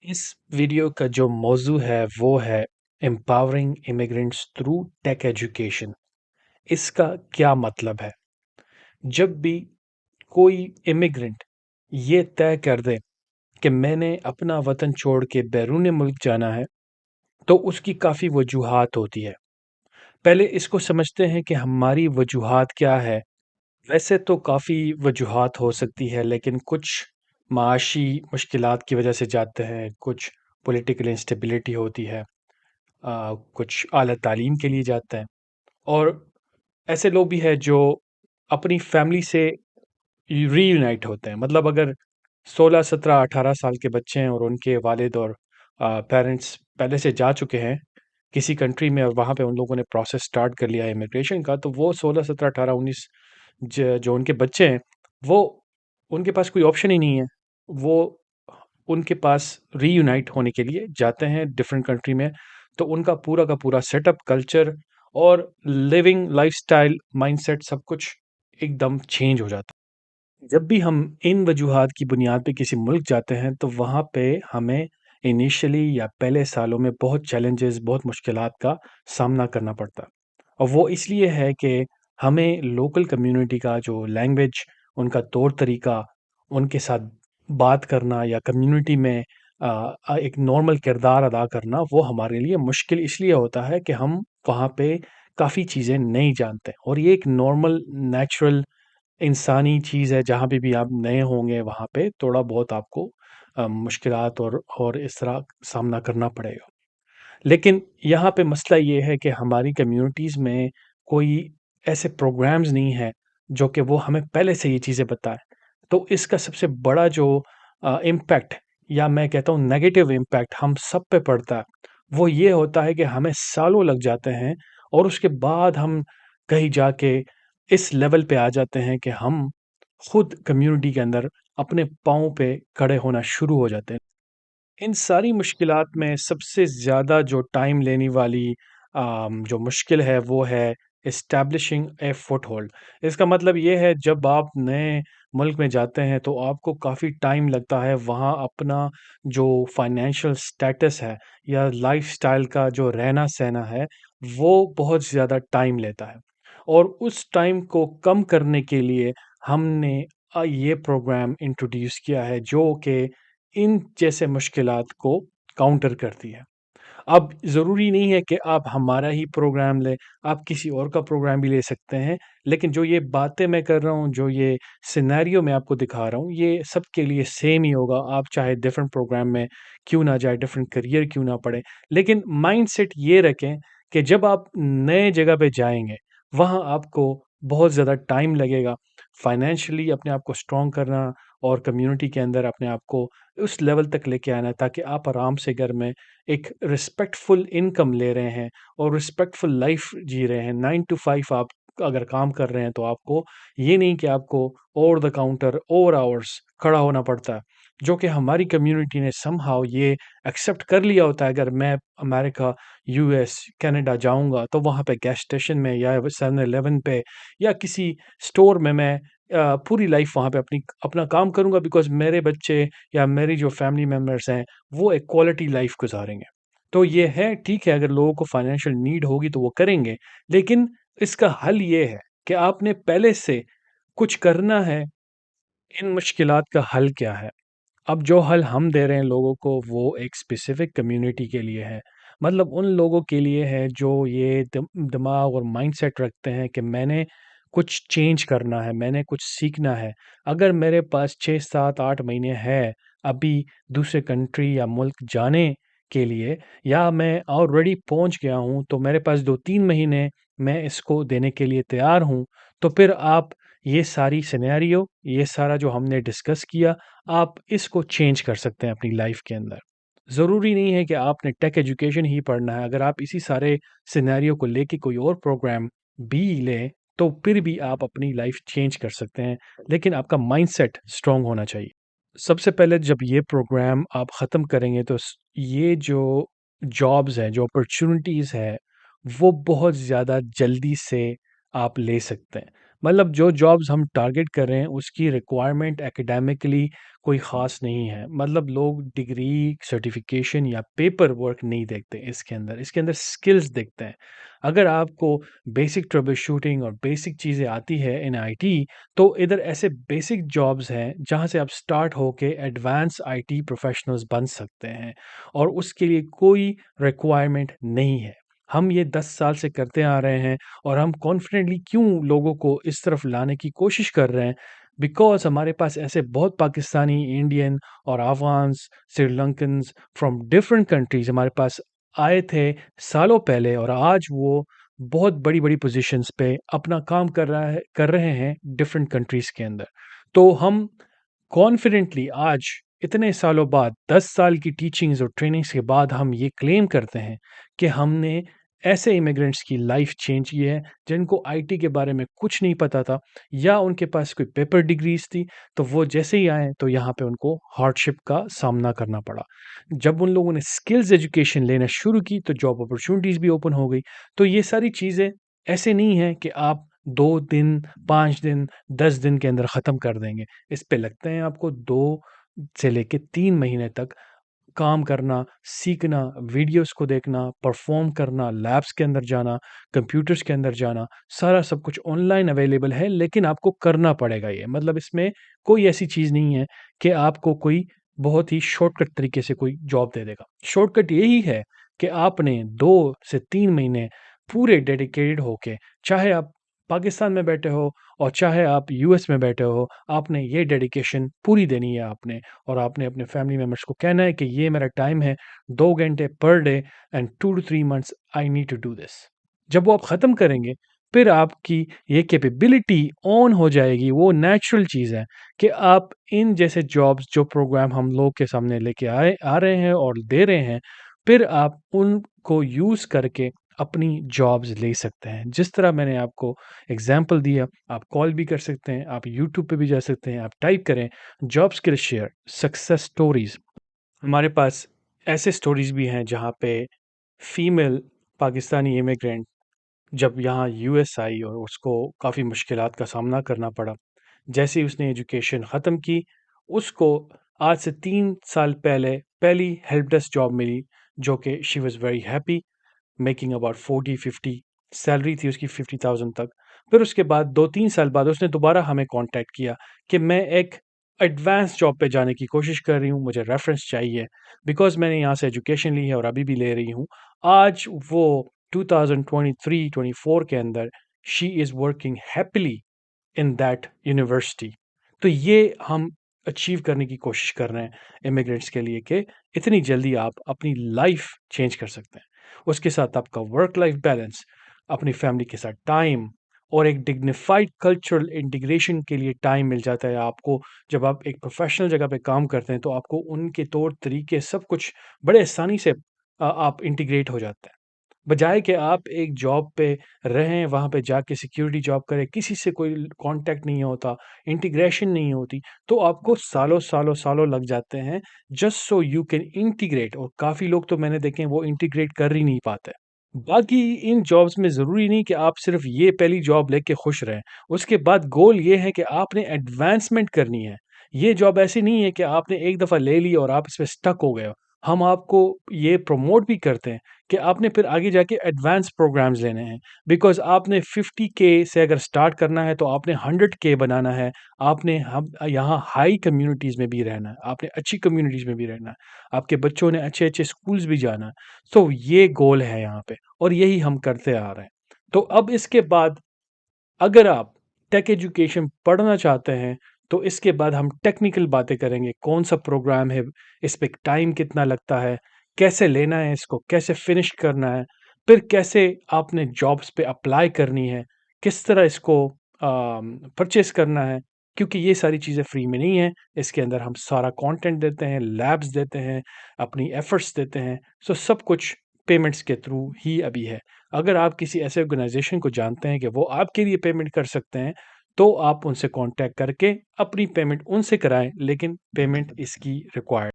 इस वीडियो का जो मौजू है वो है empowering immigrants through tech education. इसका क्या मतलब है? जब भी कोई इमिग्रेंट ये तय कर दे कि मैंने अपना वतन छोड़ के बैरून मुल्क जाना है, तो उसकी काफ़ी वजूहात होती है। पहले इसको समझते हैं कि हमारी वजूहात क्या है। वैसे तो काफ़ी वजूहात हो सकती है, लेकिन कुछ माशी मुश्किलात की वजह से जाते हैं, कुछ पॉलिटिकल इंस्टेबिलिटी होती है, कुछ आला तालीम के लिए जाते हैं, और ऐसे लोग भी हैं जो अपनी फैमिली से रीयूनाइट होते हैं। मतलब अगर 16 17 18 साल के बच्चे हैं और उनके वालिद और पेरेंट्स पहले से जा चुके हैं किसी कंट्री में, और वहाँ पे उन लोगों ने प्रोसेस स्टार्ट कर लिया है इमिग्रेशन का, तो वो 16 17 18 19 जो उनके बच्चे हैं, वो उनके पास कोई ऑप्शन ही नहीं है। वो उनके पास रीयूनाइट होने के लिए जाते हैं डिफरेंट कंट्री में, तो उनका पूरा का पूरा सेटअप, कल्चर और लिविंग लाइफस्टाइल, माइंडसेट, सब कुछ एकदम चेंज हो जाता है। जब भी हम इन वजूहात की बुनियाद पे किसी मुल्क जाते हैं, तो वहाँ पे हमें इनिशियली या पहले सालों में बहुत चैलेंजेस, बहुत मुश्किलात का सामना करना पड़ता है। और वो इसलिए है कि हमें लोकल कम्युनिटी का जो लैंग्वेज, उनका तौर तरीका, उनके साथ बात करना या कम्युनिटी में एक नॉर्मल किरदार अदा करना, वो हमारे लिए मुश्किल इसलिए होता है कि हम वहाँ पे काफ़ी चीज़ें नहीं जानते, और ये एक नॉर्मल, नेचुरल, इंसानी चीज़ है। जहाँ पे भी आप नए होंगे, वहाँ पे थोड़ा बहुत आपको मुश्किलात और इस तरह सामना करना पड़ेगा। लेकिन यहाँ पे मसला ये है कि हमारी कम्युनिटीज़ में कोई ऐसे प्रोग्राम्स नहीं हैं जो कि वो हमें पहले से ये चीज़ें बताएँ। तो इसका सबसे बड़ा जो इम्पैक्ट, या मैं कहता हूँ नेगेटिव इम्पैक्ट, हम सब पे पड़ता है, वो ये होता है कि हमें सालों लग जाते हैं, और उसके बाद हम कहीं जाके इस लेवल पे आ जाते हैं कि हम खुद कम्युनिटी के अंदर अपने पाँव पे खड़े होना शुरू हो जाते हैं। इन सारी मुश्किलात में सबसे ज़्यादा जो टाइम लेने वाली जो मुश्किल है, वो है एस्टैब्लिशिंग ए फुटहोल्ड। इसका मतलब ये है, जब आप नए मुल्क में जाते हैं तो आपको काफ़ी टाइम लगता है वहाँ अपना जो फाइनेंशियल स्टेटस है या लाइफ़स्टाइल का जो रहना-सहना है, वो बहुत ज़्यादा टाइम लेता है। और उस टाइम को कम करने के लिए हमने ये प्रोग्राम इंट्रोड्यूस किया है, जो कि इन जैसे मुश्किलात को काउंटर करती है। अब ज़रूरी नहीं है कि आप हमारा ही प्रोग्राम लें, आप किसी और का प्रोग्राम भी ले सकते हैं, लेकिन जो ये बातें मैं कर रहा हूँ, जो ये सिनेरियो मैं आपको दिखा रहा हूँ, ये सबके लिए सेम ही होगा। आप चाहे डिफरेंट प्रोग्राम में क्यों ना जाएँ, डिफरेंट करियर क्यों ना पढ़ें, लेकिन माइंडसेट ये रखें कि जब आप नए जगह पे जाएँगे, वहाँ आपको बहुत ज़्यादा टाइम लगेगा। फाइनेंशियली अपने आप को स्ट्रॉन्ग करना और कम्युनिटी के अंदर अपने आप को उस लेवल तक लेके आना है, ताकि आप आराम से घर में एक रिस्पेक्टफुल इनकम ले रहे हैं और रिस्पेक्टफुल लाइफ जी रहे हैं। 9 टू 5 आप अगर काम कर रहे हैं, तो आपको ये नहीं कि आपको over the counter, over hours खड़ा होना पड़ता है, जो कि हमारी कम्युनिटी ने समहाउ ये एक्सेप्ट कर लिया होता है। अगर मैं अमेरिका, यूएस, कनाडा जाऊँगा, तो वहाँ पे गैस स्टेशन में या 7-Eleven पे या किसी स्टोर में मैं पूरी लाइफ वहाँ पे अपना काम करूँगा, बिकॉज़ मेरे बच्चे या मेरी जो फैमिली मेंबर्स हैं, वो एक क्वालिटी लाइफ गुज़ारेंगे। तो ये है, ठीक है, अगर लोगों को फाइनेंशियल नीड होगी तो वो करेंगे, लेकिन इसका हल ये है कि आपने पहले से कुछ करना है। इन मुश्किलात का हल क्या है? अब जो हल हम दे रहे हैं लोगों को, वो एक स्पेसिफिक कम्युनिटी के लिए है। मतलब उन लोगों के लिए है जो ये दिमाग और माइंडसेट रखते हैं कि मैंने कुछ चेंज करना है, मैंने कुछ सीखना है। अगर मेरे पास 6 7 8 महीने है अभी दूसरे कंट्री या मुल्क जाने के लिए, या मैं ऑलरेडी पहुंच गया हूं, तो मेरे पास 2 3 महीने मैं इसको देने के लिए तैयार हूं, तो फिर आप ये सारी सिनेरियो, ये सारा जो हमने डिस्कस किया, आप इसको चेंज कर सकते हैं अपनी लाइफ के अंदर। ज़रूरी नहीं है कि आपने टेक एजुकेशन ही पढ़ना है। अगर आप इसी सारे सिनेरियो को लेके कोई और प्रोग्राम भी लें, तो फिर भी आप अपनी लाइफ चेंज कर सकते हैं, लेकिन आपका माइंडसेट स्ट्रॉन्ग होना चाहिए। सबसे पहले जब ये प्रोग्राम आप ख़त्म करेंगे, तो ये जो जॉब्स हैं, जो अपॉर्चुनिटीज़ है, वो बहुत ज़्यादा जल्दी से आप ले सकते हैं। मतलब जो जॉब्स हम टारगेट कर रहे हैं उसकी रिक्वायरमेंट एकेडमिकली कोई ख़ास नहीं है। मतलब लोग डिग्री, सर्टिफ़िकेशन या पेपर वर्क नहीं देखते इसके अंदर स्किल्स देखते हैं। अगर आपको बेसिक ट्रबल शूटिंग और बेसिक चीज़ें आती है इन आईटी, तो इधर ऐसे बेसिक जॉब्स हैं जहाँ से आप स्टार्ट होके एडवांस आईटी प्रोफ़ेशनल्स बन सकते हैं और उसके लिए कोई रिक्वायरमेंट नहीं है। हम ये 10 साल से करते आ रहे हैं और हम कॉन्फिडेंटली क्यों लोगों को इस तरफ लाने की कोशिश कर रहे हैं? बिकॉज़ हमारे पास ऐसे बहुत पाकिस्तानी, इंडियन और अफ़गान्स, श्रीलंकन्स फ्रॉम डिफरेंट कंट्रीज़ हमारे पास आए थे सालों पहले और आज वो बहुत बड़ी-बड़ी पोज़ीशंस पे अपना काम कर रहे हैं डिफरेंट कंट्रीज़ के अंदर। तो हम कॉन्फिडेंटली आज इतने सालों बाद 10 साल की टीचिंग्स और ट्रेनिंग्स के बाद हम ये क्लेम करते हैं कि हमने ऐसे इमिग्रेंट्स की लाइफ चेंज की है जिनको आईटी के बारे में कुछ नहीं पता था या उनके पास कोई पेपर डिग्रीज थी, तो वो जैसे ही आए तो यहाँ पे उनको हार्डशिप का सामना करना पड़ा। जब उन लोगों ने स्किल्स एजुकेशन लेना शुरू की तो जॉब अपॉर्चुनिटीज़ भी ओपन हो गई। तो ये सारी चीज़ें ऐसे नहीं हैं कि आप 2 दिन, 5 दिन, 10 दिन के अंदर ख़त्म कर देंगे। इस पे लगते हैं आपको 2 से लेके 3 महीने तक काम करना, सीखना, वीडियोज़ को देखना, परफ़ॉर्म करना, लैब्स के अंदर जाना, कंप्यूटर्स के अंदर जाना, सारा सब कुछ ऑनलाइन अवेलेबल है, लेकिन आपको करना पड़ेगा ये। मतलब इसमें कोई ऐसी चीज़ नहीं है कि आपको कोई बहुत ही शॉर्टकट तरीके से कोई जॉब दे देगा। शॉर्टकट यही है कि आपने 2 से 3 महीने पूरे डेडिकेटेड होके, चाहे आप पाकिस्तान में बैठे हो और चाहे आप यूएस में बैठे हो, आपने ये डेडिकेशन पूरी देनी है आपने। और आपने अपने फैमिली मेंबर्स को कहना है कि ये मेरा टाइम है 2 घंटे per day and 2 to 3 months I need to do this. जब वो आप ख़त्म करेंगे, फिर आपकी ये कैपेबिलिटी ऑन हो जाएगी, वो नेचुरल चीज़ है कि आप इन जैसे जॉब्स जो प्रोग्राम हम लोग के सामने लेके आ रहे हैं और दे रहे हैं, फिर आप उनको यूज़ करके अपनी जॉब्स ले सकते हैं। जिस तरह मैंने आपको एग्ज़ाम्पल दिया, आप कॉल भी कर सकते हैं, आप यूट्यूब पे भी जा सकते हैं, आप टाइप करें job skill share success stories. हमारे पास ऐसे स्टोरीज़ भी हैं जहाँ पे फीमेल पाकिस्तानी इमिग्रेंट जब यहाँ यूएस आई और उसको काफ़ी मुश्किलात का सामना करना पड़ा। जैसे ही उसने एजुकेशन ख़त्म की, उसको आज से 3 साल पहले पहली हेल्प डेस्क जॉब मिली, जो कि she was very happy, making about 40-50, salary थी उसकी 50,000 तक। फिर उसके बाद 2-3 साल बाद उसने दोबारा हमें कॉन्टैक्ट किया कि मैं एक एडवांस जॉब पे जाने की कोशिश कर रही हूँ, मुझे रेफ़रेंस चाहिए बिकॉज़ मैंने यहाँ से एजुकेशन ली है और अभी भी ले रही हूँ। आज वो 2023-24 के अंदर she is working happily in that university. तो ये हम अचीव करने की कोशिश कर रहे हैं इमिग्रेंट्स के लिए कि इतनी जल्दी आप अपनी लाइफ चेंज कर सकते हैं। उसके साथ आपका वर्क लाइफ बैलेंस, अपनी फैमिली के साथ टाइम और एक डिग्निफाइड कल्चरल इंटीग्रेशन के लिए टाइम मिल जाता है आपको। जब आप एक प्रोफेशनल जगह पे काम करते हैं तो आपको उनके तौर तरीके सब कुछ बड़े आसानी से आप इंटीग्रेट हो जाते हैं। बजाय कि आप एक जॉब पे रहें, वहाँ पे जाके सिक्योरिटी जॉब करें, किसी से कोई कॉन्टैक्ट नहीं होता, इंटीग्रेशन नहीं होती, तो आपको सालों लग जाते हैं just so you can integrate. और काफ़ी लोग तो मैंने देखे हैं वो इंटीग्रेट कर ही नहीं पाते। बाकी इन जॉब्स में ज़रूरी नहीं कि आप सिर्फ़ ये पहली जॉब लेके खुश रहें, उसके बाद गोल ये है कि आपने एडवांसमेंट करनी है। ये जॉब ऐसी नहीं है कि आपने एक दफ़ा ले ली और आप इसमें स्टक हो गए हो। हम आपको ये प्रमोट भी करते हैं कि आपने फिर आगे जाके एडवांस प्रोग्राम्स लेने हैं। बिकॉज़ आपने 50 के से अगर स्टार्ट करना है तो आपने 100 के बनाना है। आपने हम यहाँ हाई कम्युनिटीज़ में भी रहना है, आपने अच्छी कम्युनिटीज़ में भी रहना है, आपके बच्चों ने अच्छे-अच्छे स्कूल्स भी जाना है। तो ये गोल है यहाँ पे और यही हम करते आ रहे हैं। तो अब इसके बाद अगर आप टेक एजुकेशन पढ़ना चाहते हैं, तो इसके बाद हम टेक्निकल बातें करेंगे, कौन-सा प्रोग्राम है, इस पे टाइम कितना लगता है, कैसे लेना है इसको, कैसे फिनिश करना है, फिर कैसे आपने जॉब्स पे अप्लाई करनी है, किस तरह इसको परचेज़ करना है, क्योंकि ये सारी चीज़ें फ्री में नहीं हैं। इसके अंदर हम सारा कंटेंट देते हैं, लैब्स देते हैं, अपनी एफर्ट्स देते हैं, सो सब कुछ पेमेंट्स के थ्रू ही अभी है। अगर आप किसी ऐसे ऑर्गेनाइजेशन को जानते हैं कि वो आपके लिए पेमेंट कर सकते हैं, तो आप उनसे कॉन्टैक्ट करके अपनी पेमेंट उनसे कराएँ, लेकिन पेमेंट इसकी रिक्वायर्ड